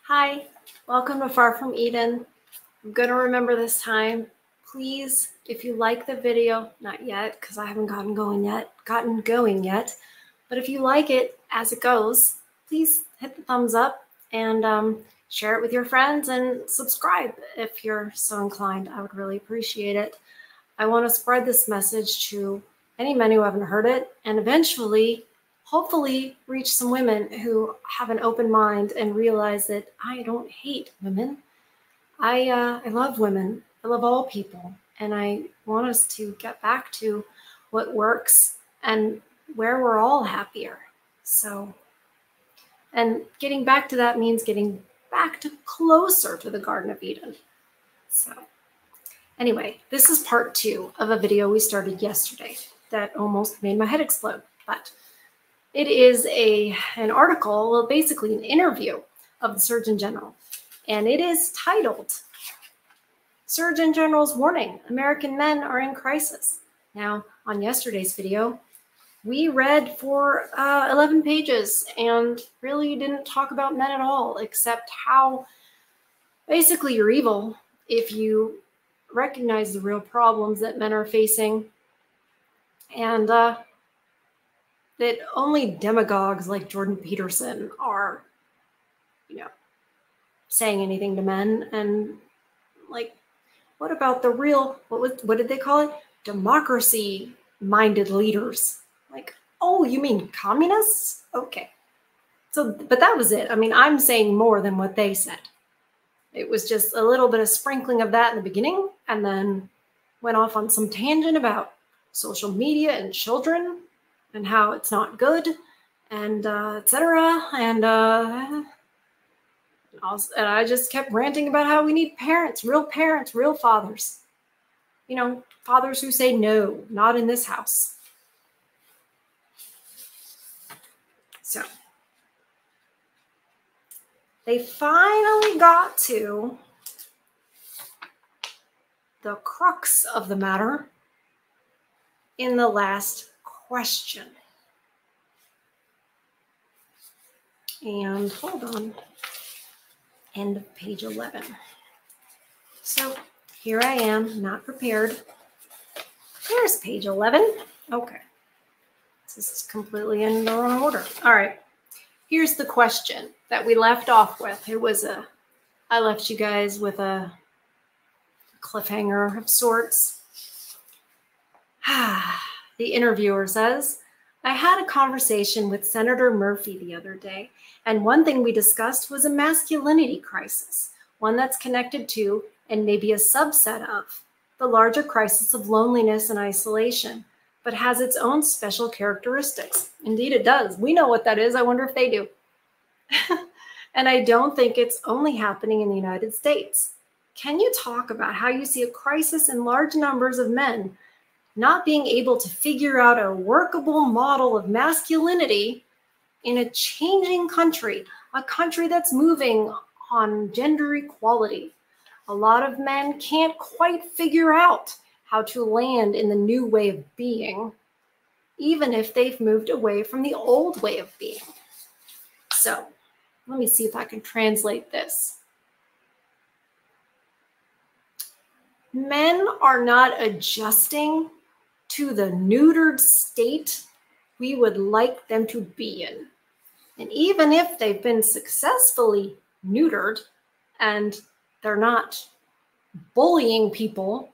Hi, welcome to Far From Eden. I'm going to remember this time. Please, if you like the video, not yet, because I haven't gotten going yet, but if you like it as it goes, please hit the thumbs up and share it with your friends and subscribe if you're so inclined. I would really appreciate it. I want to spread this message to any men who haven't heard it and eventually hopefully reach some women who have an open mind and realize that I don't hate women. I love women. I love all people. And I want us to get back to what works and where we're all happier. So, and getting back to that means getting back to closer to the Garden of Eden. So anyway, this is part 2 of a video we started yesterday that almost made my head explode, but it is an article, well, basically an interview of the Surgeon General, and it is titled, Surgeon General's Warning, American Men Are in Crisis. Now, on yesterday's video, we read for 11 pages and really didn't talk about men at all, except how basically you're evil if you recognize the real problems that men are facing, and that only demagogues like Jordan Peterson are, saying anything to men. And like, what about the real, what did they call it? Democracy-minded leaders. Like, oh, you mean communists? Okay. So, but that was it. I mean, I'm saying more than what they said. It was just a little bit of sprinkling of that in the beginning, and then went off on some tangent about social media and children and how it's not good, and etc. And I just kept ranting about how we need parents, real fathers. Fathers who say, no, not in this house. So they finally got to the crux of the matter in the last question. And hold on. End of page 11. So here I am, not prepared. Here's page 11. Okay. This is completely in the wrong order. All right. Here's the question that we left off with. I left you guys with a cliffhanger of sorts. The interviewer says, I had a conversation with Senator Murphy the other day, and one thing we discussed was a masculinity crisis, one that's connected to, and maybe a subset of, the larger crisis of loneliness and isolation, but has its own special characteristics. Indeed, it does. We know what that is. I wonder if they do. And I don't think it's only happening in the United States. Can you talk about how you see a crisis in large numbers of men not being able to figure out a workable model of masculinity in a changing country, a country that's moving on gender equality? A lot of men can't quite figure out how to land in the new way of being, even if they've moved away from the old way of being. So let me see if I can translate this. Men are not adjusting to the neutered state we would like them to be in. And even if they've been successfully neutered and they're not bullying people,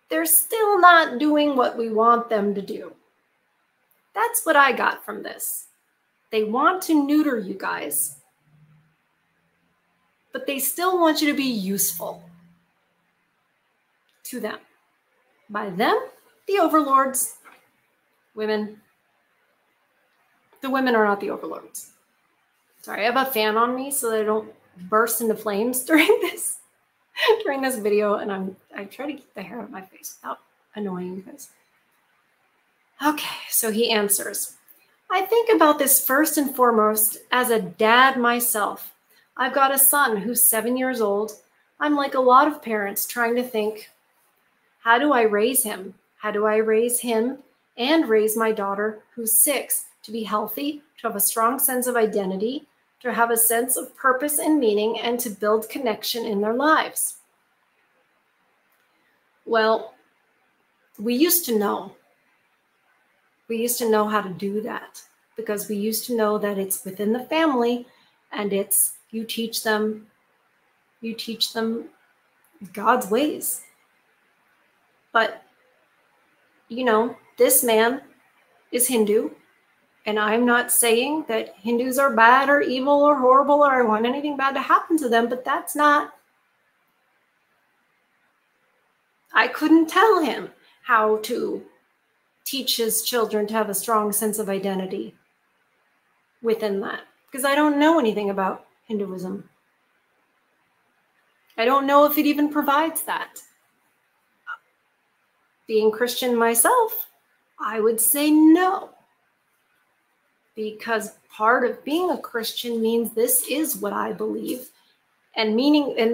they're still not doing what we want them to do. That's what I got from this. They want to neuter you guys, but they still want you to be useful to them. By them, the overlords, women. The women are not the overlords. Sorry, I have a fan on me so that I don't burst into flames during this video, and I try to keep the hair out of my face without annoying you guys. Okay, so he answers, I think about this first and foremost as a dad myself. I've got a son who's 7 years old. I'm like a lot of parents trying to think, how do I raise him? How do I raise him and raise my daughter who's 6 to be healthy, to have a strong sense of identity, to have a sense of purpose and meaning, and to build connection in their lives. Well, we used to know. We used to know how to do that because we used to know that it's within the family, and it's you teach them God's ways. But, you know, this man is Hindu, and I'm not saying that Hindus are bad or evil or horrible or I want anything bad to happen to them, but that's not, I couldn't tell him how to teach his children to have a strong sense of identity within that, because I don't know anything about Hinduism. I don't know if it even provides that. Being Christian myself, I would say no. Because part of being a Christian means this is what I believe. And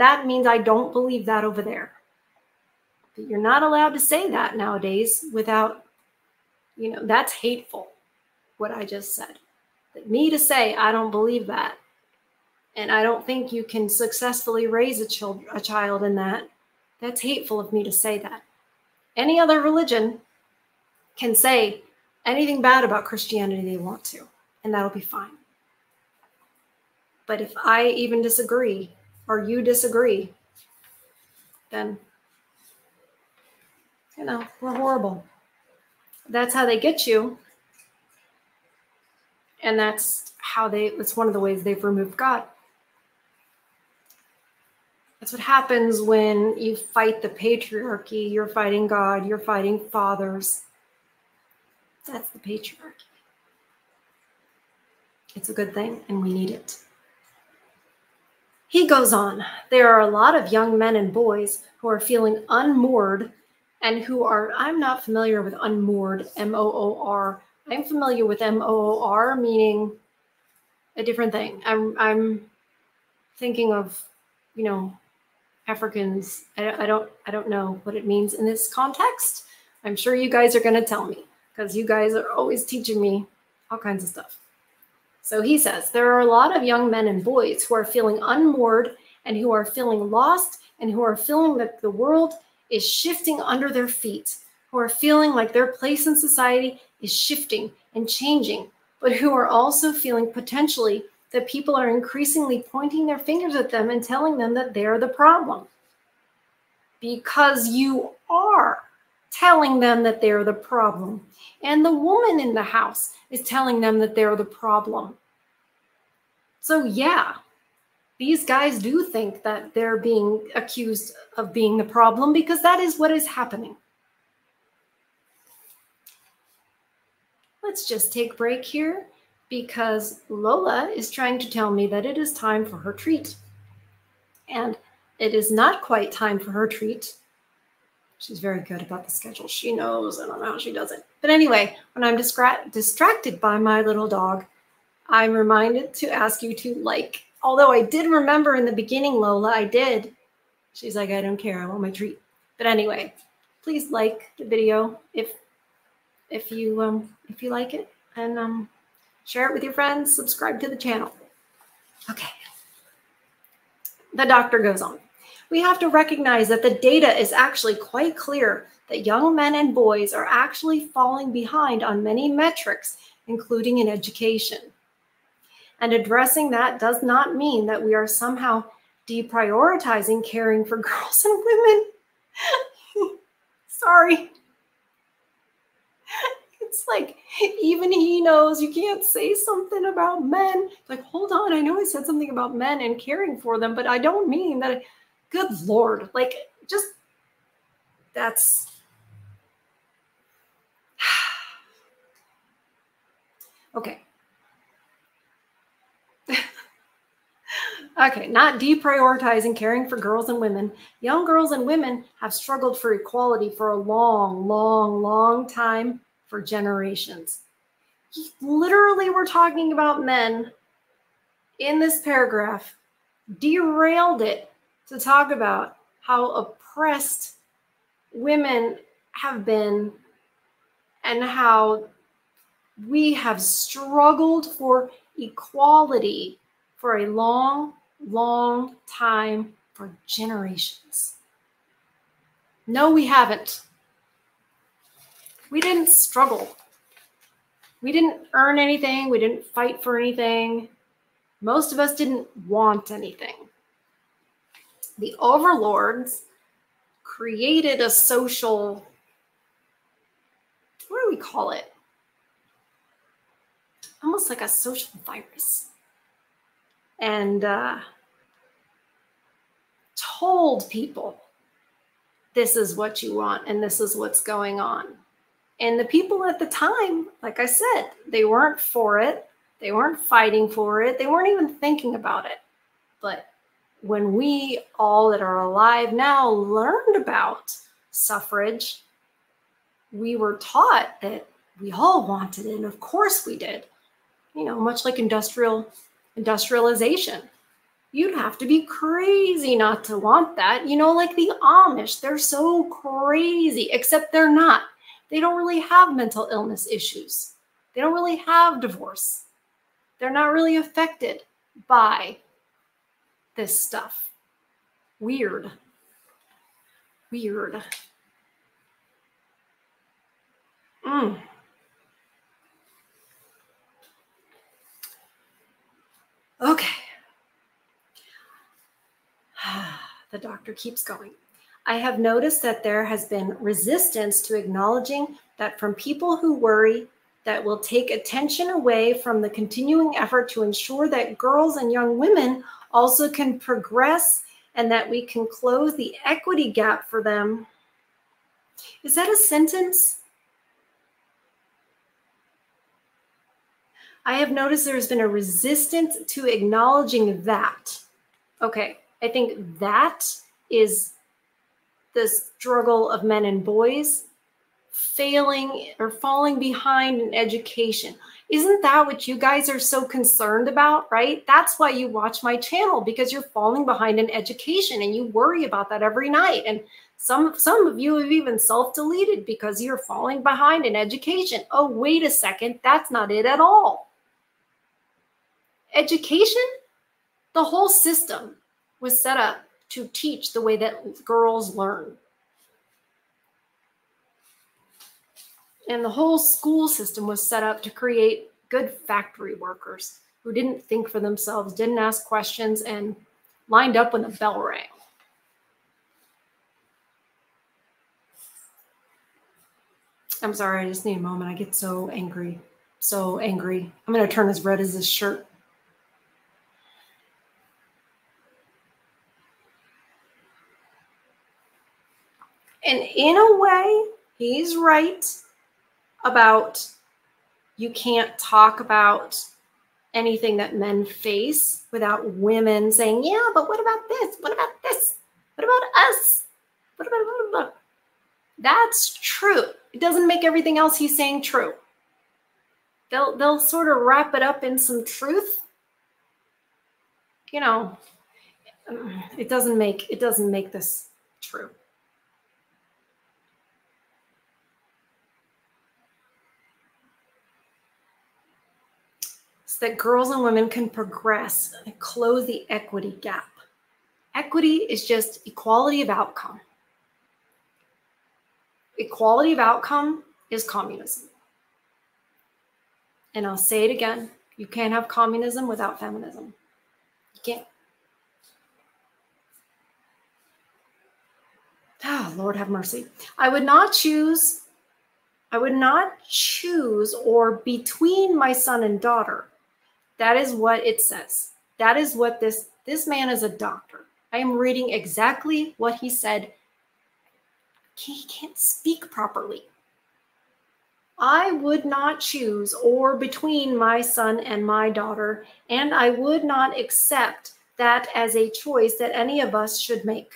that means I don't believe that over there. But you're not allowed to say that nowadays without, you know, that's hateful, what I just said. But me to say I don't believe that, and I don't think you can successfully raise a child in that, that's hateful of me to say that. Any other religion can say anything bad about Christianity they want to, and that'll be fine. But if I even disagree, or you disagree, then, you know, we're horrible. That's how they get you. And that's one of the ways they've removed God. That's what happens when you fight the patriarchy. You're fighting God, you're fighting fathers. That's the patriarchy. It's a good thing, and we need it. He goes on, there are a lot of young men and boys who are feeling unmoored and who are, I'm not familiar with unmoored, M-O-O-R. I'm familiar with M-O-O-R, meaning a different thing. I'm thinking of, you know, Africans. I don't know what it means in this context. I'm sure you guys are going to tell me, because you guys are always teaching me all kinds of stuff. So he says, there are a lot of young men and boys who are feeling unmoored and who are feeling lost and who are feeling that the world is shifting under their feet, who are feeling like their place in society is shifting and changing, but who are also feeling potentially that people are increasingly pointing their fingers at them and telling them that they're the problem. Because you are telling them that they're the problem. And the woman in the house is telling them that they're the problem. So yeah, these guys do think that they're being accused of being the problem, because that is what is happening. Let's just take a break here, because Lola is trying to tell me that it is time for her treat. And it is not quite time for her treat. She's very good about the schedule. She knows. I don't know how she does it. But anyway, when I'm distracted by my little dog, I'm reminded to ask you to like. Although I did remember in the beginning, Lola, I did. She's like, I don't care. I want my treat. But anyway, please like the video if you like it, and share it with your friends. Subscribe to the channel. Okay. The doctor goes on. We have to recognize that the data is actually quite clear that young men and boys are actually falling behind on many metrics, including in education. And addressing that does not mean that we are somehow deprioritizing caring for girls and women. Sorry. It's like, even he knows you can't say something about men. Like, hold on, I know I said something about men and caring for them, but I don't mean that. Good Lord. Like, just, that's. Okay. Okay, not deprioritizing caring for girls and women. Young girls and women have struggled for equality for a long, long, long time, for generations. Literally, we're talking about men in this paragraph, derailed it to talk about how oppressed women have been and how we have struggled for equality for a long, long time, for generations. No, we haven't. We didn't struggle. We didn't earn anything. We didn't fight for anything. Most of us didn't want anything. The overlords created a social, what do we call it? Almost like a social virus. And told people, this is what you want and this is what's going on. And the people at the time, like I said, they weren't for it. They weren't fighting for it. They weren't even thinking about it. But when we all that are alive now learned about suffrage, we were taught that we all wanted it. And of course we did. You know, much like industrialization. You'd have to be crazy not to want that. You know, like the Amish, they're so crazy, except they're not. They don't really have mental illness issues. They don't really have divorce. They're not really affected by this stuff. Weird. Weird. Okay. The doctor keeps going. I have noticed that there has been resistance to acknowledging that from people who worry that will take attention away from the continuing effort to ensure that girls and young women also can progress and that we can close the equity gap for them. Is that a sentence? I have noticed there's been a resistance to acknowledging that. Okay, I think that is the struggle of men and boys failing or falling behind in education. Isn't that what you guys are so concerned about, right? That's why you watch my channel, because you're falling behind in education and you worry about that every night. And some of you have even self-deleted because you're falling behind in education. Oh, wait a second. That's not it at all. Education, the whole system was set up to teach the way that girls learn. And the whole school system was set up to create good factory workers who didn't think for themselves, didn't ask questions, and lined up when the bell rang. I'm sorry, I just need a moment. I get so angry, so angry. I'm going to turn as red as this shirt. And in a way, he's right about you can't talk about anything that men face without women saying, yeah, but what about this? What about this? What about us? What about? That's true. It doesn't make everything else he's saying true. They'll sort of wrap it up in some truth. You know, it doesn't make this true. That girls and women can progress and close the equity gap. Equity is just equality of outcome. Equality of outcome is communism. And I'll say it again, you can't have communism without feminism. You can't. Oh, Lord have mercy. I would not choose or between my son and daughter. That is what it says. That is what this man is a doctor. I am reading exactly what he said. He can't speak properly. I would not choose or between my son and my daughter, and I would not accept that as a choice that any of us should make.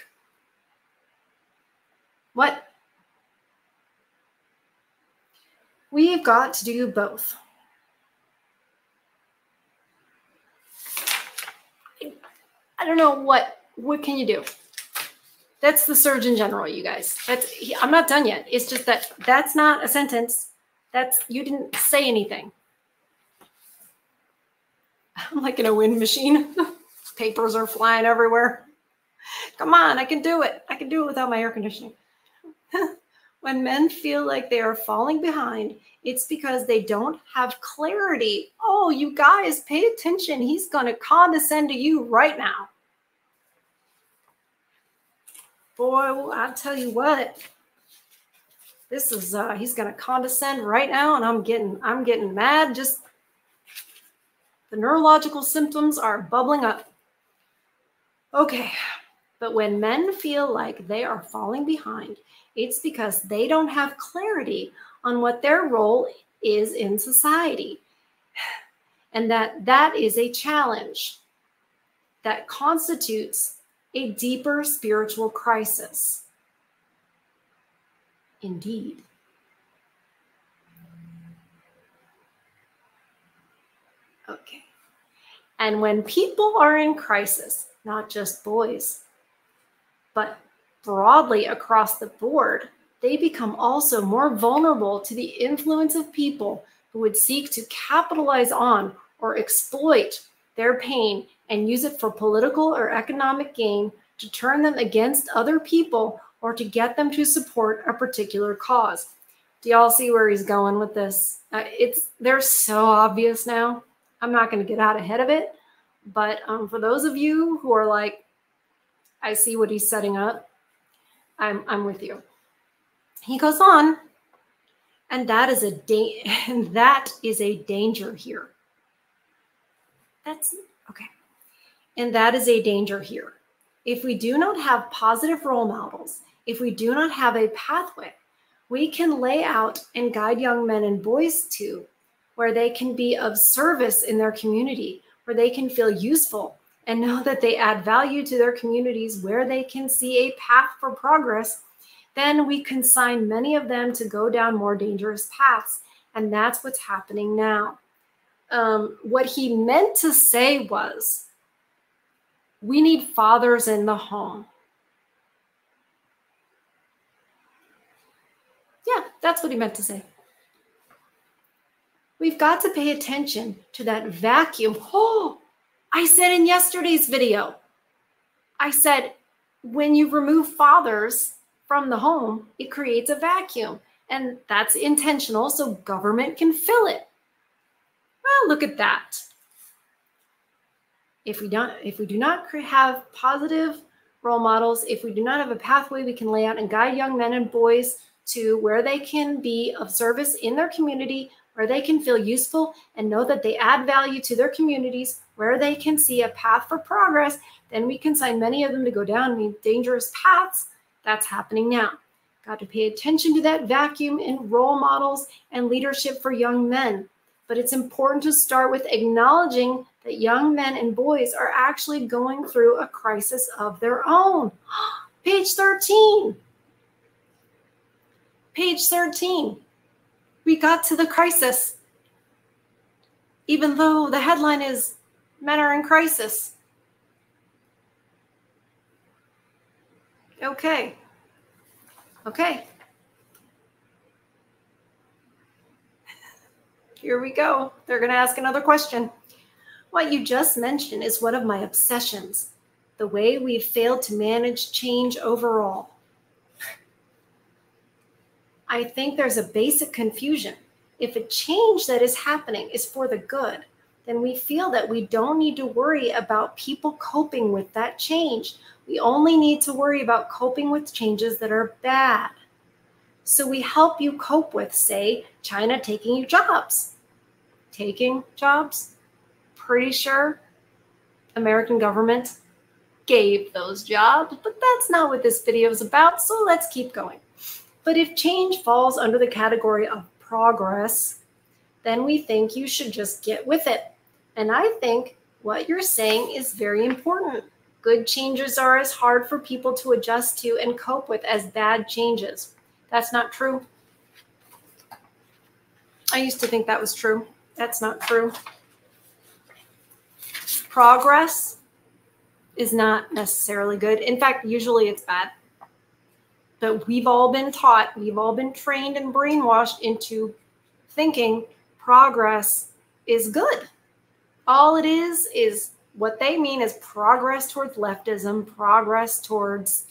What? We've got to do both. I don't know what can you do? That's the Surgeon General, you guys. I'm not done yet. It's just that's not a sentence. You didn't say anything. I'm like in a wind machine. Papers are flying everywhere. Come on, I can do it. I can do it without my air conditioning. When men feel like they are falling behind, it's because they don't have clarity. Oh, you guys, pay attention. He's going to condescend to you right now. Boy, I'll tell you what. This is he's going to condescend right now, and I'm getting mad. Just the neurological symptoms are bubbling up. Okay. But when men feel like they are falling behind, it's because they don't have clarity on what their role is in society. And that is a challenge that constitutes a deeper spiritual crisis. Indeed. Okay. And when people are in crisis, not just boys, but broadly across the board, they become also more vulnerable to the influence of people who would seek to capitalize on or exploit their pain and use it for political or economic gain to turn them against other people or to get them to support a particular cause. Do y'all see where he's going with this? They're so obvious now. I'm not going to get out ahead of it. But for those of you who are like, I see what he's setting up, I'm with you. He goes on, and that is a danger here. That's okay. And that is a danger here. If we do not have positive role models, if we do not have a pathway we can lay out and guide young men and boys to where they can be of service in their community, where they can feel useful and know that they add value to their communities, where they can see a path for progress, then we consign many of them to go down more dangerous paths. And that's what's happening now. What he meant to say was, we need fathers in the home. Yeah, that's what he meant to say. We've got to pay attention to that vacuum. Oh, I said in yesterday's video, I said, when you remove fathers from the home, it creates a vacuum. And that's intentional, so government can fill it. Well, look at that. If we do not have positive role models, if we do not have a pathway we can lay out and guide young men and boys to where they can be of service in their community, where they can feel useful and know that they add value to their communities, where they can see a path for progress, then we can sign many of them to go down dangerous paths. That's happening now. Got to pay attention to that vacuum in role models and leadership for young men. But it's important to start with acknowledging that young men and boys are actually going through a crisis of their own. Page 13. Page 13. We got to the crisis. Even though the headline is Men Are in Crisis. Okay. Okay. Here we go. They're going to ask another question. What you just mentioned is one of my obsessions, the way we've failed to manage change overall. I think there's a basic confusion. If a change that is happening is for the good, then we feel that we don't need to worry about people coping with that change. We only need to worry about coping with changes that are bad. So we help you cope with, say, China taking your jobs. Taking jobs? Pretty sure American government gave those jobs, but that's not what this video is about, so let's keep going. But if change falls under the category of progress, then we think you should just get with it. And I think what you're saying is very important. Good changes are as hard for people to adjust to and cope with as bad changes. That's not true. I used to think that was true. That's not true. Progress is not necessarily good. In fact, usually it's bad. But we've all been taught, we've all been trained and brainwashed into thinking progress is good. All it is what they mean is progress towards leftism, progress towards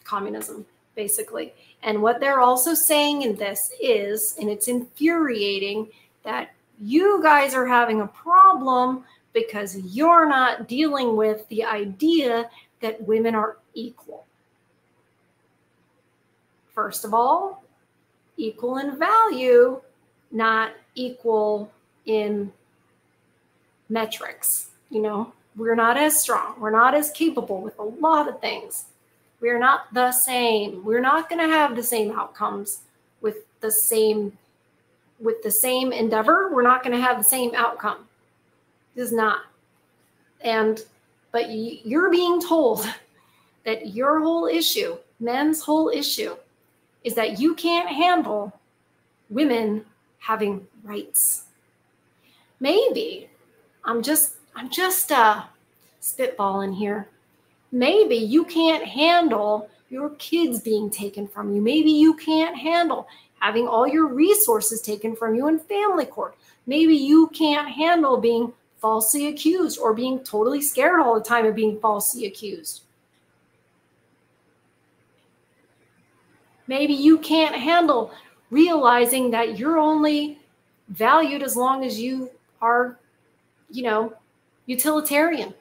communism, basically. And what they're also saying in this is, and it's infuriating, that you guys are having a problem because you're not dealing with the idea that women are equal. First of all, equal in value, not equal in metrics. You know, we're not as strong. We're not as capable with a lot of things. We're not the same. We're not going to have the same outcomes with the same endeavor. We're not going to have the same outcome. It is not. But you're being told that your whole issue, men's whole issue, is that you can't handle women having rights. Maybe I'm just spitballing here. Maybe you can't handle your kids being taken from you. Maybe you can't handle having all your resources taken from you in family court. Maybe you can't handle being falsely accused or being totally scared all the time of being falsely accused. Maybe you can't handle realizing that you're only valued as long as you are, you know, utilitarian.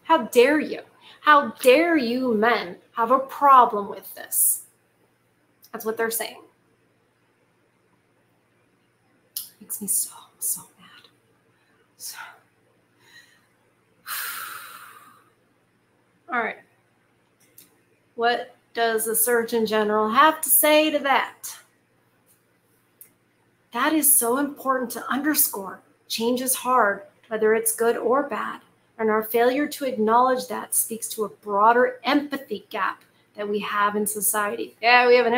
How dare you? How dare you men have a problem with this? That's what they're saying. Makes me so mad. So. All right. What does the Surgeon General have to say to that? That is so important to underscore. Change is hard, whether it's good or bad. And our failure to acknowledge that speaks to a broader empathy gap that we have in society. Yeah, we have an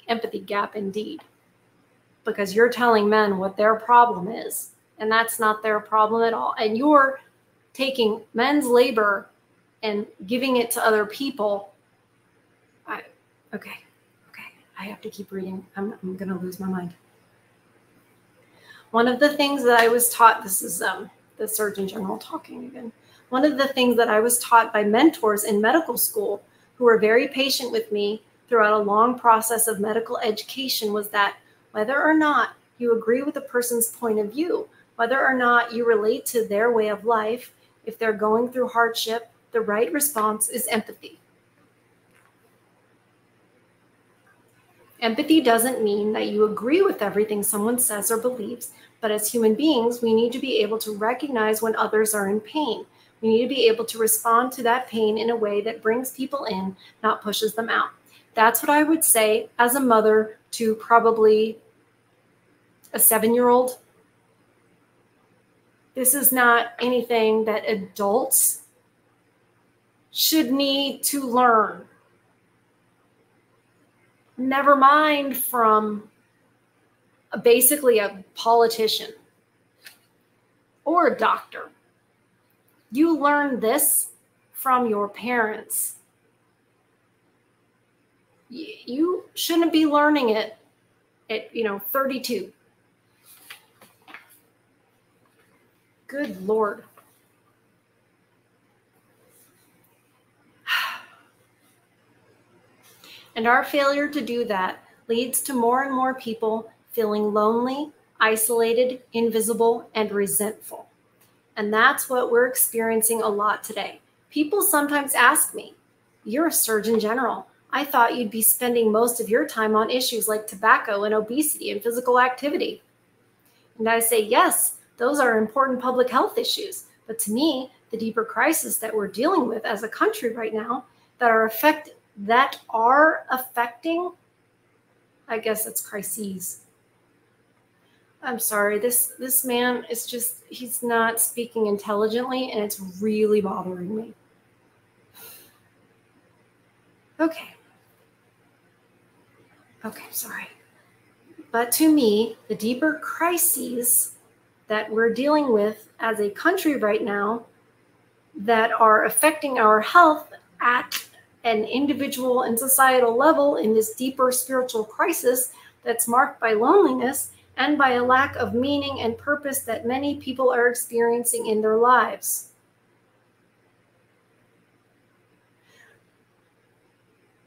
empathy gap indeed. Because you're telling men what their problem is, and that's not their problem at all. And you're taking men's labor and giving it to other people. Okay. I have to keep reading. I'm going to lose my mind. One of the things that I was taught, this is the Surgeon General talking again. One of the things that I was taught by mentors in medical school who were very patient with me throughout a long process of medical education was that whether or not you agree with a person's point of view, whether or not you relate to their way of life, if they're going through hardship, the right response is empathy. Empathy doesn't mean that you agree with everything someone says or believes, but as human beings, we need to be able to recognize when others are in pain. We need to be able to respond to that pain in a way that brings people in, not pushes them out. That's what I would say as a mother to probably a 7-year-old. This is not anything that adults should need to learn. Never mind from basically a politician or a doctor. You learn this from your parents. You shouldn't be learning it at 32. Good Lord. And our failure to do that leads to more and more people feeling lonely, isolated, invisible, and resentful. And that's what we're experiencing a lot today. People sometimes ask me, "You're a Surgeon General. I thought you'd be spending most of your time on issues like tobacco and obesity and physical activity." And I say, yes, those are important public health issues. But to me, the deeper crisis that we're dealing with as a country right now that are affecting, I guess it's crises. I'm sorry, this man is just, he's not speaking intelligently, and it's really bothering me. Okay, sorry. But to me, the deeper crises that we're dealing with as a country right now that are affecting our health at an individual and societal level in this deeper spiritual crisis that's marked by loneliness and by a lack of meaning and purpose that many people are experiencing in their lives.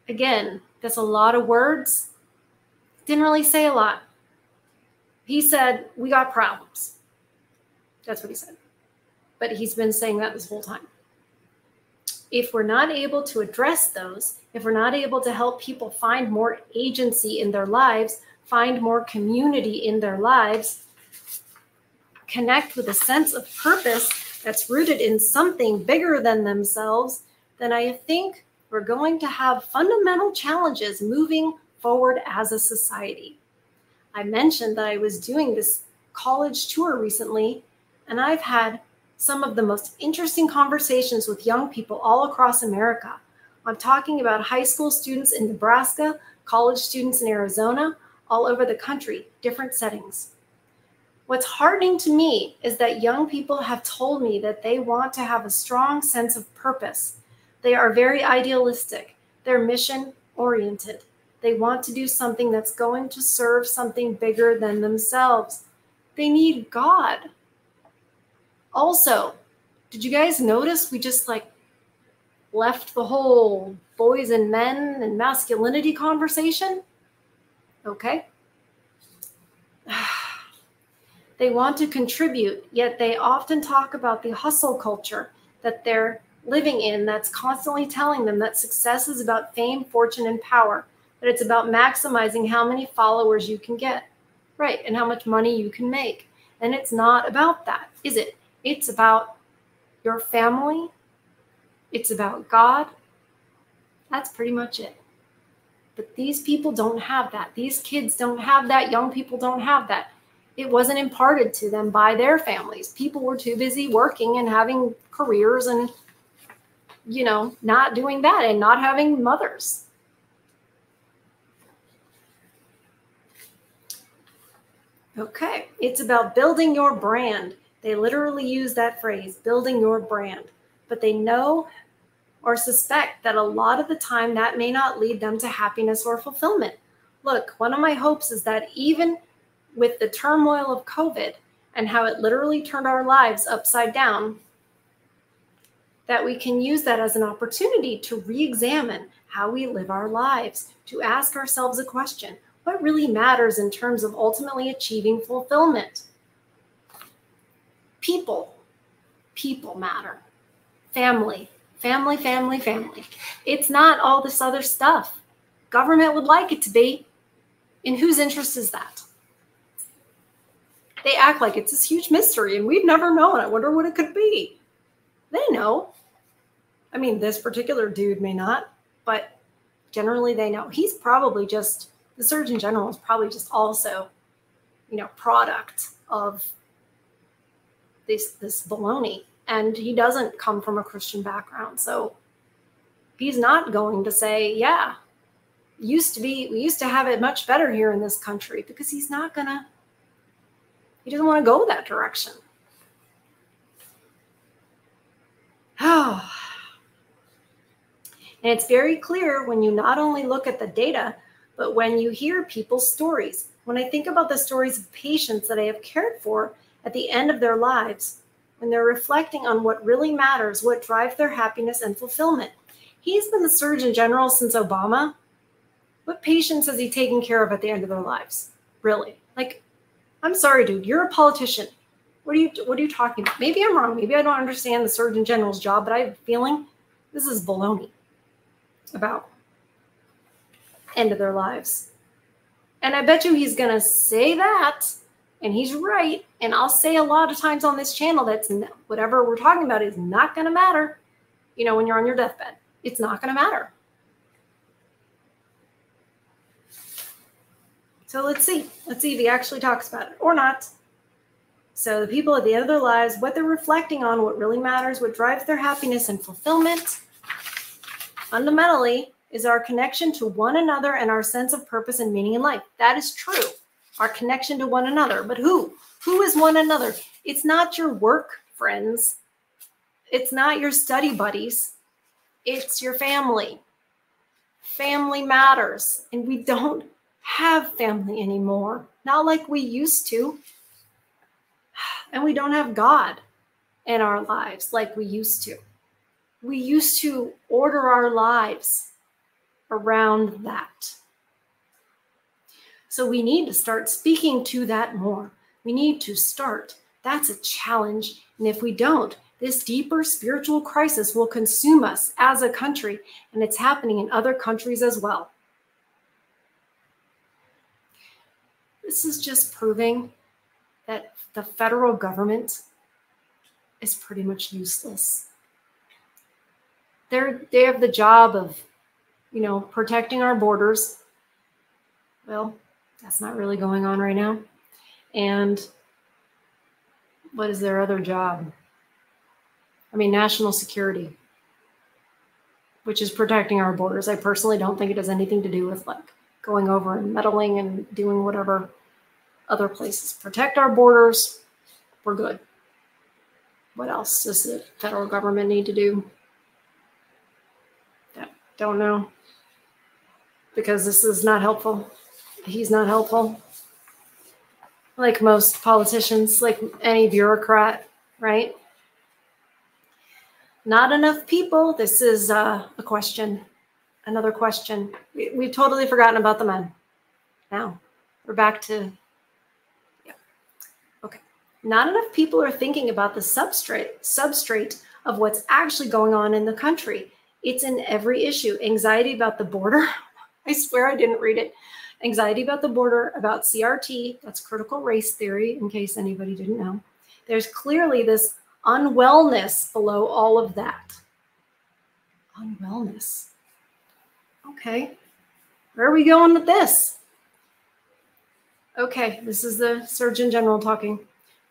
Again, that's a lot of words. Didn't really say a lot. He said, we got problems. That's what he said. But he's been saying that this whole time. If we're not able to address those, if we're not able to help people find more agency in their lives, find more community in their lives, connect with a sense of purpose that's rooted in something bigger than themselves, then I think we're going to have fundamental challenges moving forward as a society. I mentioned that I was doing this college tour recently, and I've had some of the most interesting conversations with young people all across America. I'm talking about high school students in Nebraska, college students in Arizona, all over the country, different settings. What's heartening to me is that young people have told me that they want to have a strong sense of purpose. They are very idealistic. They're mission-oriented. They want to do something that's going to serve something bigger than themselves. They need God. Also, did you guys notice we just left the whole boys and men and masculinity conversation? Okay. They want to contribute, yet they often talk about the hustle culture that they're living in that's constantly telling them that success is about fame, fortune, and power, that it's about maximizing how many followers you can get, right, and how much money you can make. And it's not about that, is it? It's about your family. It's about God. That's pretty much it. But these people don't have that. These kids don't have that. Young people don't have that. It wasn't imparted to them by their families. People were too busy working and having careers and, not doing that and not having mothers. Okay, it's about building your brand. They literally use that phrase, building your brand. But they know or suspect that a lot of the time that may not lead them to happiness or fulfillment. Look, one of my hopes is that even with the turmoil of COVID and how it literally turned our lives upside down, that we can use that as an opportunity to re-examine how we live our lives, to ask ourselves a question: what really matters in terms of ultimately achieving fulfillment? People matter. Family. It's not all this other stuff. Government would like it to be. In whose interest is that? They act like it's this huge mystery and we've never known. I wonder what it could be. They know. I mean, this particular dude may not, but generally they know. He's probably just, the Surgeon General is probably just also, product of this baloney. And he doesn't come from a Christian background. So he's not going to say, yeah, we used to have it much better here in this country, because he doesn't want to go that direction. Oh. And it's very clear when you not only look at the data, but when you hear people's stories. When I think about the stories of patients that I have cared for at the end of their lives, when they're reflecting on what really matters, what drives their happiness and fulfillment. He's been the Surgeon General since Obama. What patients has he taken care of at the end of their lives? Really? I'm sorry, dude, you're a politician. What are you talking about? Maybe I'm wrong. Maybe I don't understand the Surgeon General's job, but I have a feeling this is baloney about end of their lives. And I bet you he's going to say that, and he's right. And I'll say a lot of times on this channel that's whatever we're talking about is not going to matter. When you're on your deathbed, it's not going to matter. So let's see if he actually talks about it or not. So the people at the end of their lives, what they're reflecting on, what really matters, what drives their happiness and fulfillment, fundamentally, is our connection to one another and our sense of purpose and meaning in life. That is true. Our connection to one another. But who? Who is one another? It's not your work friends. It's not your study buddies. It's your family. Family matters. And we don't have family anymore, not like we used to. And we don't have God in our lives like we used to. We used to order our lives around that. So we need to start speaking to that more. We need to start. That's a challenge. And if we don't, this deeper spiritual crisis will consume us as a country, and it's happening in other countries as well. This is just proving that the federal government is pretty much useless. They have the job of, protecting our borders. Well, that's not really going on right now. And what is their other job? National security, which is protecting our borders. I personally don't think it has anything to do with going over and meddling and doing whatever other places. Protect our borders, we're good. What else does the federal government need to do? Don't know. Because this is not helpful. He's not helpful. Like most politicians, like any bureaucrat, right? Not enough people. This is a question. Another question. We've totally forgotten about the men. Now, we're back to, okay. Not enough people are thinking about the substrate of what's actually going on in the country. It's in every issue. Anxiety about the border. I swear I didn't read it. Anxiety about the border, about CRT, that's critical race theory, in case anybody didn't know. There's clearly this unwellness below all of that. Unwellness. Okay, where are we going with this? Okay, this is the Surgeon General talking.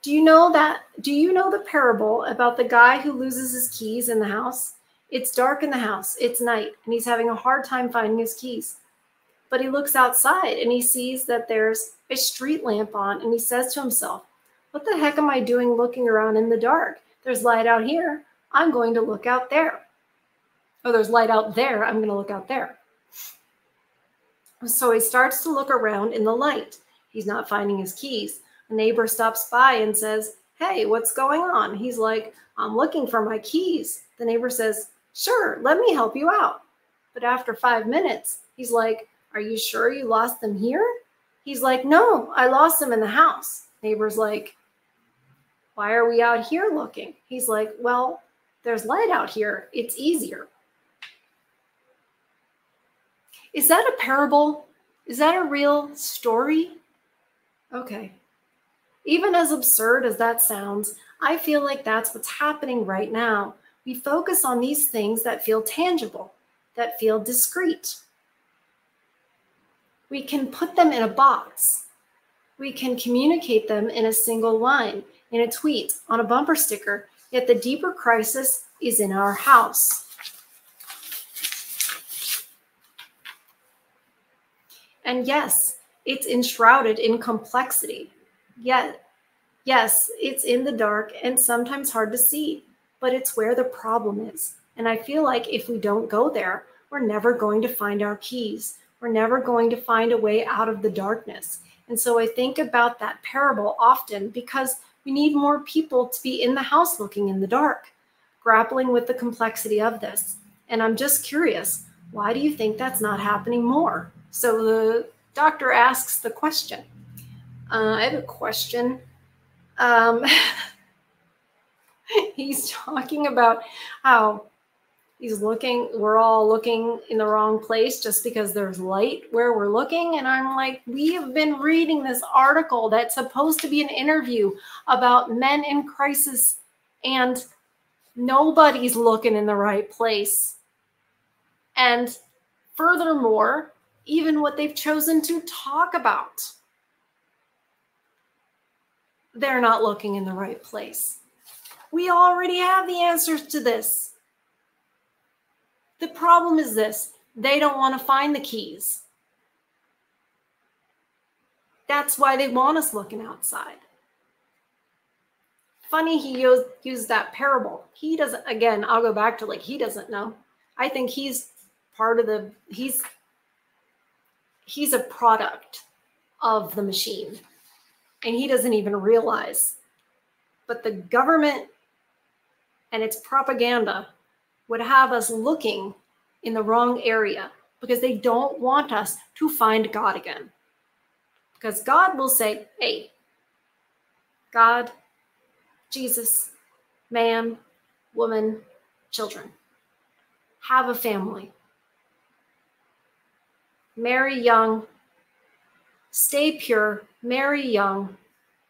Do you know the parable about the guy who loses his keys in the house? It's dark in the house, it's night, and he's having a hard time finding his keys. But he looks outside and he sees that there's a street lamp on, and he says to himself, what the heck am I doing looking around in the dark? There's light out here. I'm going to look out there. Oh, there's light out there. I'm going to look out there. So he starts to look around in the light. He's not finding his keys. A neighbor stops by and says, hey, what's going on? He's like, I'm looking for my keys. The neighbor says, sure, let me help you out. But after 5 minutes, he's like, are you sure you lost them here? He's like, no, I lost them in the house. Neighbor's like, why are we out here looking? He's like, well, there's light out here. It's easier. Is that a parable? Is that a real story? Okay. Even as absurd as that sounds, I feel like that's what's happening right now. We focus on these things that feel tangible, that feel discrete. We can put them in a box. We can communicate them in a single line, in a tweet, on a bumper sticker, yet the deeper crisis is in our house. And yes, it's enshrouded in complexity. Yet, yes, it's in the dark and sometimes hard to see, but it's where the problem is. And I feel like if we don't go there, we're never going to find our keys. We're never going to find a way out of the darkness. And so I think about that parable often because we need more people to be in the house looking in the dark, grappling with the complexity of this. And I'm just curious, why do you think that's not happening more? So the doctor asks the question. I have a question. He's talking about how we're all looking in the wrong place just because there's light where we're looking. And I'm like, we have been reading this article that's supposed to be an interview about men in crisis, and nobody's looking in the right place. And furthermore, even what they've chosen to talk about, they're not looking in the right place. We already have the answers to this. The problem is this: they don't want to find the keys. That's why they want us looking outside. Funny he used that parable. He doesn't, again, I'll go back to he doesn't know. I think he's part of the, he's a product of the machine, and he doesn't even realize. But the government and its propaganda would have us looking in the wrong area because they don't want us to find God again. Because God will say, hey, God, Jesus, man, woman, children, have a family. Marry young, stay pure, marry young,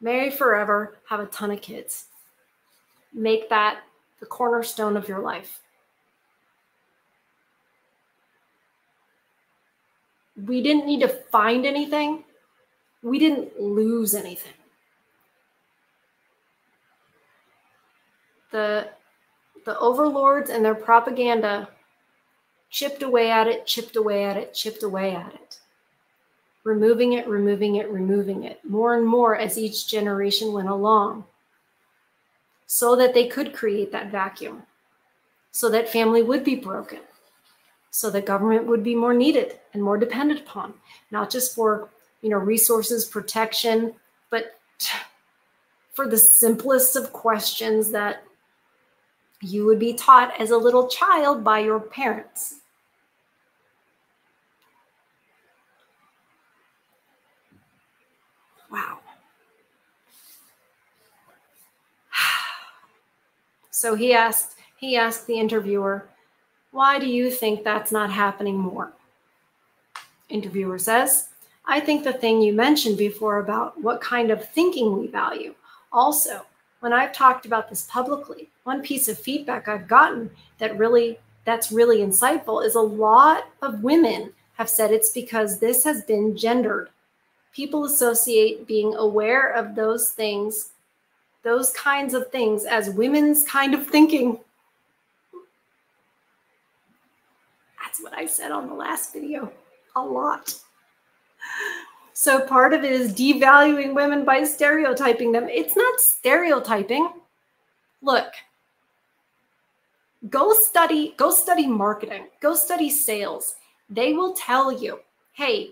marry forever, have a ton of kids. Make that the cornerstone of your life. We didn't need to find anything. We didn't lose anything. The overlords and their propaganda chipped away at it, chipped away at it, chipped away at it. Removing it, removing it, removing it, more and more as each generation went along, so that they could create that vacuum, so that family would be broken, so that government would be more needed and more dependent upon, not just for, resources, protection, but for the simplest of questions that you would be taught as a little child by your parents. Wow. So he asked the interviewer, why do you think that's not happening more? Interviewer says, I think the thing you mentioned before about what kind of thinking we value. Also, when I've talked about this publicly, one piece of feedback I've gotten that's really insightful is a lot of women have said it's because this has been gendered. People associate being aware of those things, those kinds of things, as women's kind of thinking. That's what I said on the last video, a lot. So part of it is devaluing women by stereotyping them. It's not stereotyping. Look, go study marketing, go study sales. They will tell you, hey,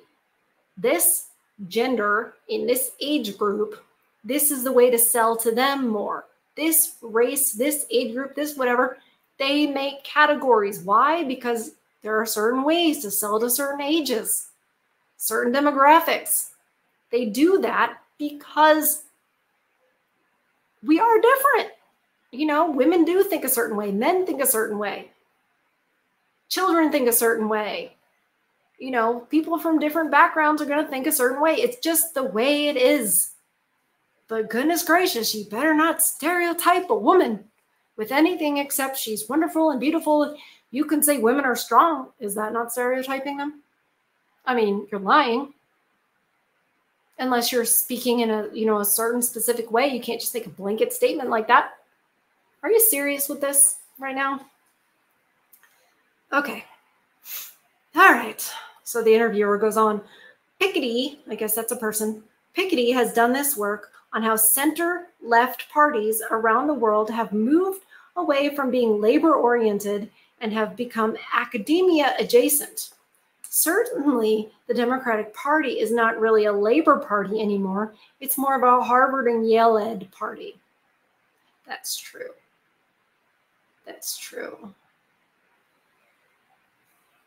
this gender in this age group, this is the way to sell to them more. This race, this age group, this whatever, they make categories. Why? Because there are certain ways to sell to certain ages, certain demographics. They do that because we are different. Women do think a certain way. Men think a certain way. Children think a certain way. People from different backgrounds are going to think a certain way. It's just the way it is. But goodness gracious, you better not stereotype a woman with anything except she's wonderful and beautiful. You can say women are strong. Is that not stereotyping them? I mean, you're lying. Unless you're speaking in a certain specific way. You can't just make a blanket statement like that. Are you serious with this right now? Okay. All right. So the interviewer goes on. Piketty, I guess that's a person. Piketty has done this work on how center-left parties around the world have moved away from being labor-oriented and have become academia-adjacent. Certainly, the Democratic Party is not really a labor party anymore. It's more of a Harvard and Yale-ed party. That's true. That's true.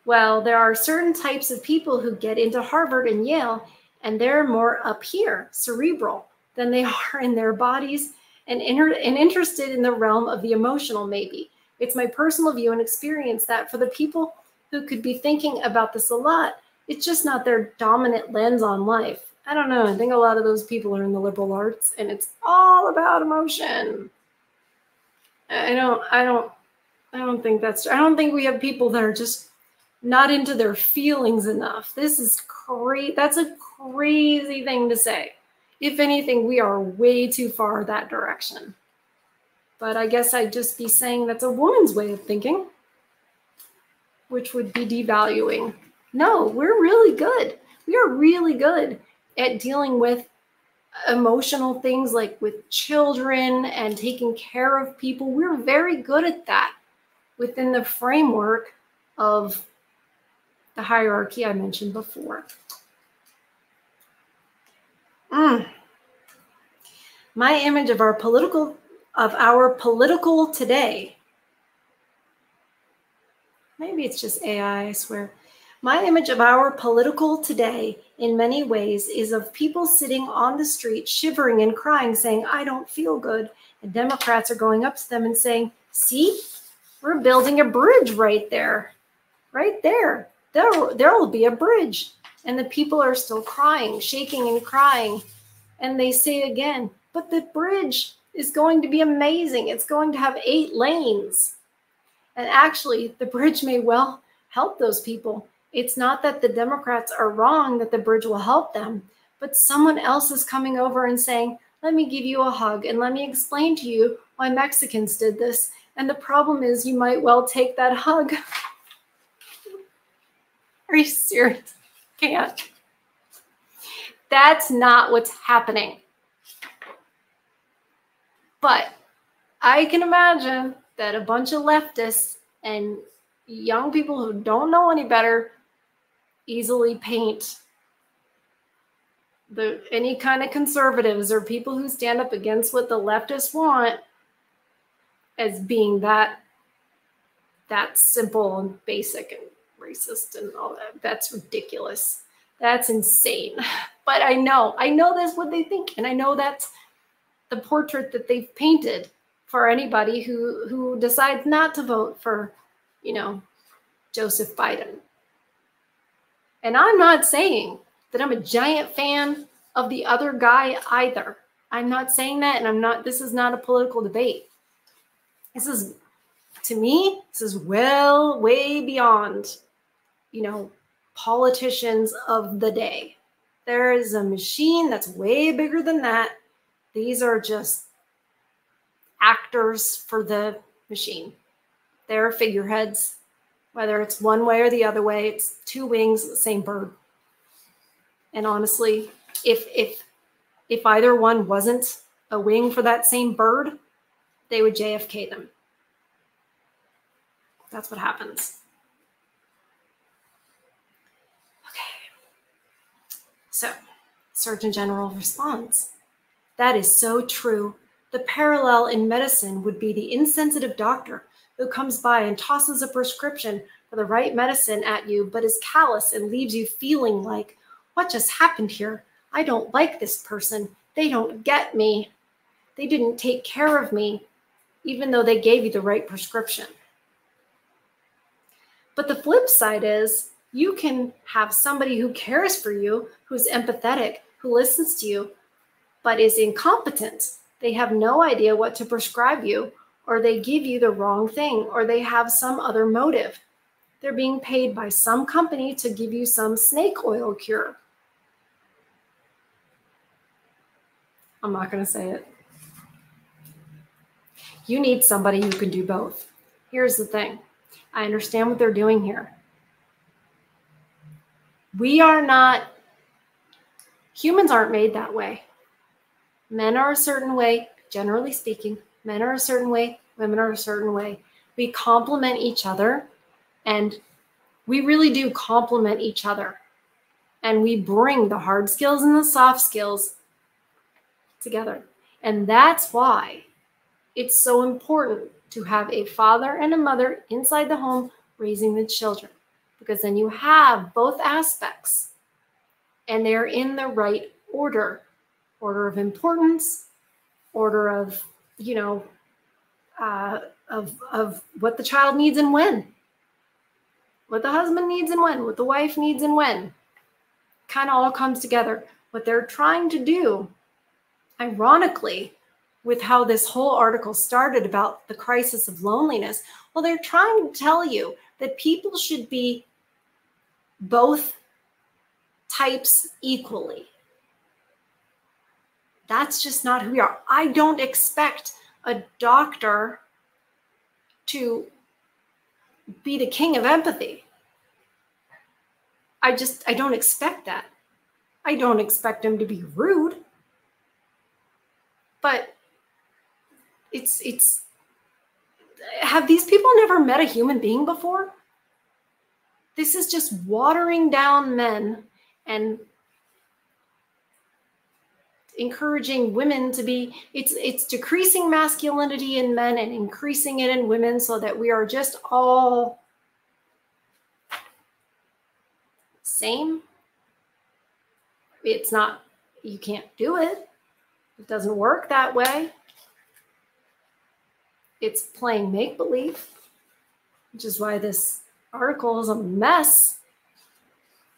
Well, there are certain types of people who get into Harvard and Yale, and they're more up here, cerebral, than they are in their bodies and interested in the realm of the emotional, maybe. It's my personal view and experience that for the people who could be thinking about this a lot, it's just not their dominant lens on life. I don't know. I think a lot of those people are in the liberal arts, and it's all about emotion. I don't think that's true. I don't think we have people that are just not into their feelings enough. This is crazy. That's a crazy thing to say. If anything, we are way too far that direction. But I guess I'd just be saying that's a woman's way of thinking, which would be devaluing. No, we're really good. We are really good at dealing with emotional things like with children and taking care of people. We're very good at that within the framework of the hierarchy I mentioned before. My image of our political today. Maybe it's just AI, I swear. My image of our political today in many ways is of people sitting on the street, shivering and crying, saying, I don't feel good. And Democrats are going up to them and saying, see, we're building a bridge right there. Right there. There will be a bridge. And the people are still crying, shaking and crying. And they say again, but the bridge is going to be amazing. It's going to have 8 lanes. And actually, the bridge may well help those people. It's not that the Democrats are wrong that the bridge will help them, but someone else is coming over and saying, let me give you a hug and let me explain to you why Mexicans did this. And the problem is you might well take that hug. Are you serious? Can't. That's not what's happening. But I can imagine that a bunch of leftists and young people who don't know any better easily paint any kind of conservatives or people who stand up against what the leftists want as being that simple and basic and racist and all that. That's ridiculous. That's insane. But I know that's what they think. And I know that's the portrait that they've painted for anybody who decides not to vote for, Joseph Biden. And I'm not saying that I'm a giant fan of the other guy either. I'm not saying that, and this is not a political debate. To me, this is way beyond, politicians of the day. There is a machine that's way bigger than that. These are just actors for the machine. They're figureheads. Whether it's one way or the other way, it's 2 wings of the same bird. And honestly, if either one wasn't a wing for that same bird, they would JFK them. That's what happens. Okay. So, Surgeon General responds, that is so true. The parallel in medicine would be the insensitive doctor who comes by and tosses a prescription for the right medicine at you, but is callous and leaves you feeling like, what just happened here? I don't like this person. They don't get me. They didn't take care of me, even though they gave you the right prescription. But the flip side is you can have somebody who cares for you, who's empathetic, who listens to you, but is incompetent. They have no idea what to prescribe you, or they give you the wrong thing, or they have some other motive. They're being paid by some company to give you some snake oil cure. I'm not going to say it. You need somebody who can do both. Here's the thing. I understand what they're doing here. Humans aren't made that way. Men are a certain way, generally speaking. Men are a certain way, women are a certain way. We complement each other, and we really do complement each other. And we bring the hard skills and the soft skills together. And that's why it's so important to have a father and a mother inside the home raising the children, because then you have both aspects and they're in the right order of importance, order of, of what the child needs and when, what the husband needs and when, what the wife needs and when. Kind of all comes together. What they're trying to do, ironically, with how this whole article started about the crisis of loneliness, well, they're trying to tell you that people should be both types equally. That's just not who we are. I don't expect a doctor to be the king of empathy. I don't expect that. I don't expect him to be rude. But have these people never met a human being before? This is just watering down men and encouraging women to be, it's decreasing masculinity in men and increasing it in women so that we are just all same. It's not, you can't do it. It doesn't work that way. It's playing make-believe, which is why this article is a mess.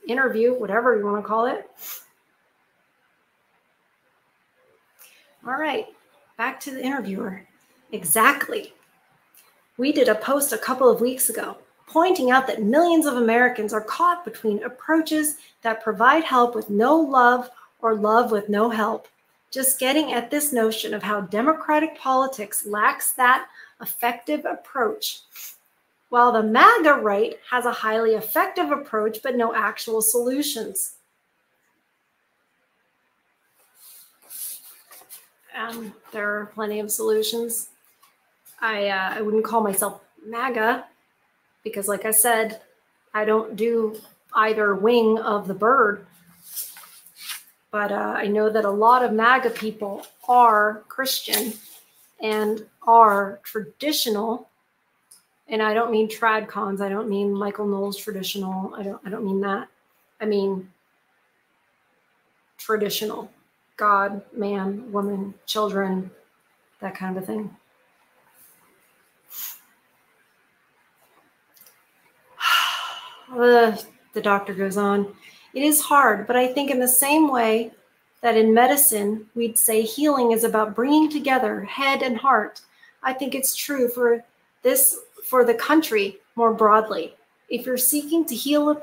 Interview, whatever you want to call it. All right, back to the interviewer. Exactly. We did a post a couple of weeks ago pointing out that millions of Americans are caught between approaches that provide help with no love or love with no help. Just getting at this notion of how democratic politics lacks that effective approach, while the MAGA right has a highly effective approach but no actual solutions. There are plenty of solutions. I wouldn't call myself MAGA because, like I said, I don't do either wing of the bird. But I know that a lot of MAGA people are Christian and are traditional. And I don't mean tradcons. I don't mean Michael Knowles traditional. I don't mean that. I mean traditional. God, man, woman, children, that kind of a thing. The doctor goes on. It is hard, but I think in the same way that in medicine, we'd say healing is about bringing together head and heart. I think it's true for the country more broadly. If you're seeking to heal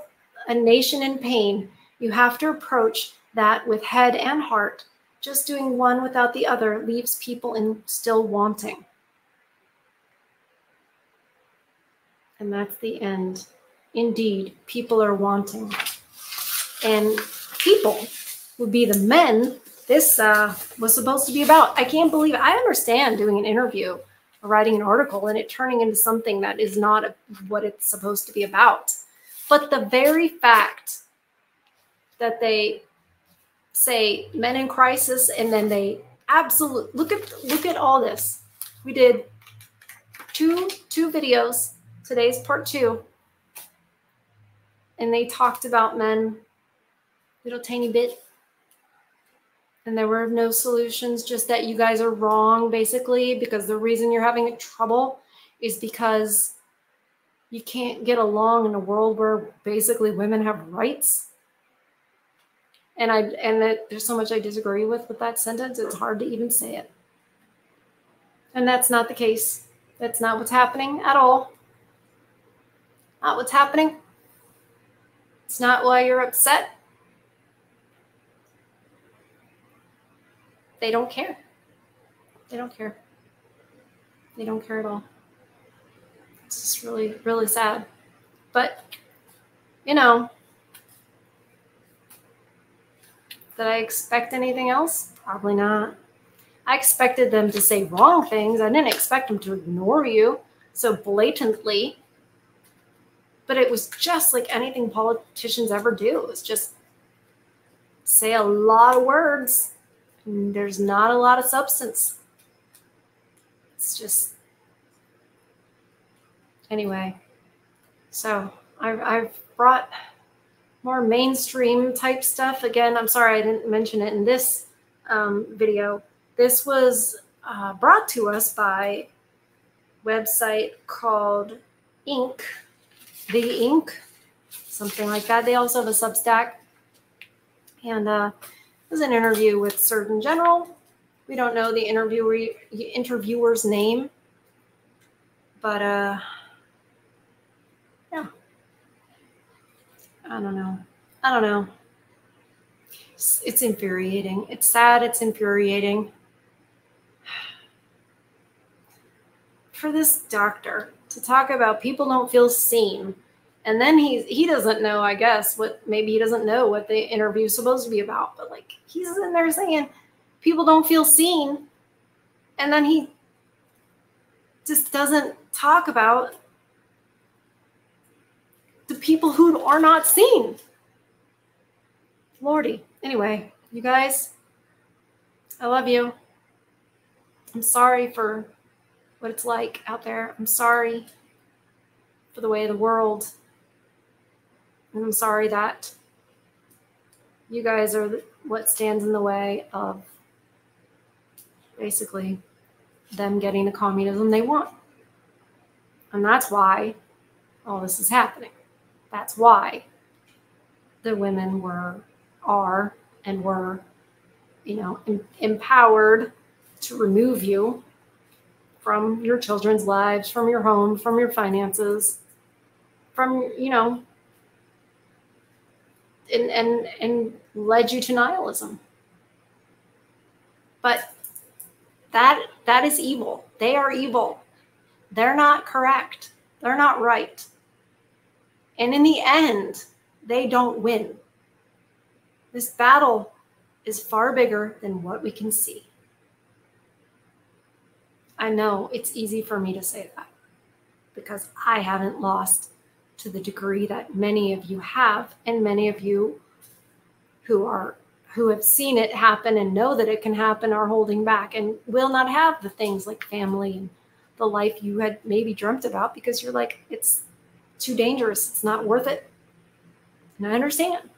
a nation in pain, you have to approach that with head and heart. Just doing one without the other leaves people still wanting. And that's the end. Indeed, people are wanting. And people would be the men this was supposed to be about. I can't believe it. I understand doing an interview or writing an article and it turning into something that is not what it's supposed to be about. But the very fact that they say men in crisis and then they absolutely look at all this. We did two videos. Today's part 2. And they talked about men little tiny bit. And there were no solutions, just that you guys are wrong, basically, because the reason you're having trouble is because you can't get along in a world where basically women have rights. And there's so much I disagree with that sentence, it's hard to even say it. And that's not the case. That's not what's happening at all. Not what's happening. It's not why you're upset. They don't care. They don't care. They don't care at all. It's just really, really sad. But, you know, did I expect anything else? Probably not. I expected them to say wrong things. I didn't expect them to ignore you so blatantly. But it was just like anything politicians ever do. It was just say a lot of words. And there's not a lot of substance. It's just... Anyway. So I've brought more mainstream type stuff. Again, I'm sorry I didn't mention it in this video. This was brought to us by a website called Ink. The Ink, something like that. They also have a Substack. And it was an interview with Surgeon General. We don't know the interviewer's name. But, yeah. I don't know. It's infuriating. It's sad. It's infuriating. For this doctor to talk about people don't feel seen. And then he doesn't know, I guess, maybe he doesn't know what the interview is supposed to be about. But like he's in there saying people don't feel seen. And then he just doesn't talk about the people who are not seen. Lordy. Anyway, you guys, I love you. I'm sorry for what it's like out there. I'm sorry for the way of the world. And I'm sorry that you guys are what stands in the way of basically them getting the communism they want. And that's why all this is happening. That's why the women are, and were, empowered to remove you from your children's lives, from your home, from your finances, from, and led you to nihilism. But that is evil. They are evil. They're not correct. They're not right. And in the end, they don't win. This battle is far bigger than what we can see. I know it's easy for me to say that because I haven't lost to the degree that many of you have, and many of you who have seen it happen and know that it can happen are holding back and will not have the things like family and the life you had maybe dreamt about because you're like, it's too dangerous. It's not worth it. And I understand.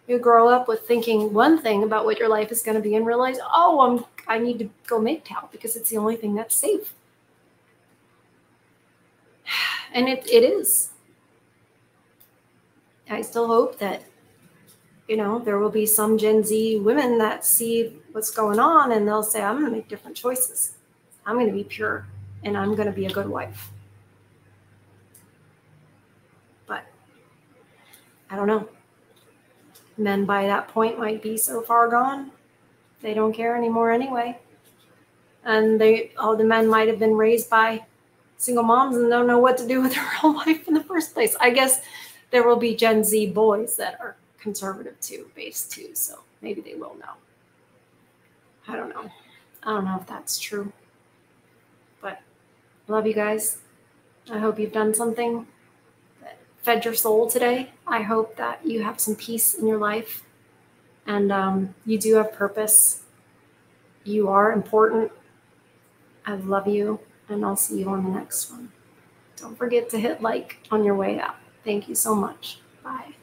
You grow up with thinking one thing about what your life is going to be and realize, oh, I need to go MGTOW because it's the only thing that's safe. And it is. I still hope that, there will be some Gen Z women that see what's going on and they'll say, I'm going to make different choices. I'm going to be pure and I'm going to be a good wife. But I don't know. Men by that point might be so far gone, they don't care anymore anyway. And all the men might have been raised by single moms and don't know what to do with their own life in the first place. I guess there will be Gen Z boys that are conservative too, based too, so maybe they will know. I don't know. I don't know if that's true. But I love you guys. I hope you've done something that fed your soul today. I hope that you have some peace in your life and you do have purpose. You are important. I love you, and I'll see you on the next one. Don't forget to hit like on your way out. Thank you so much. Bye.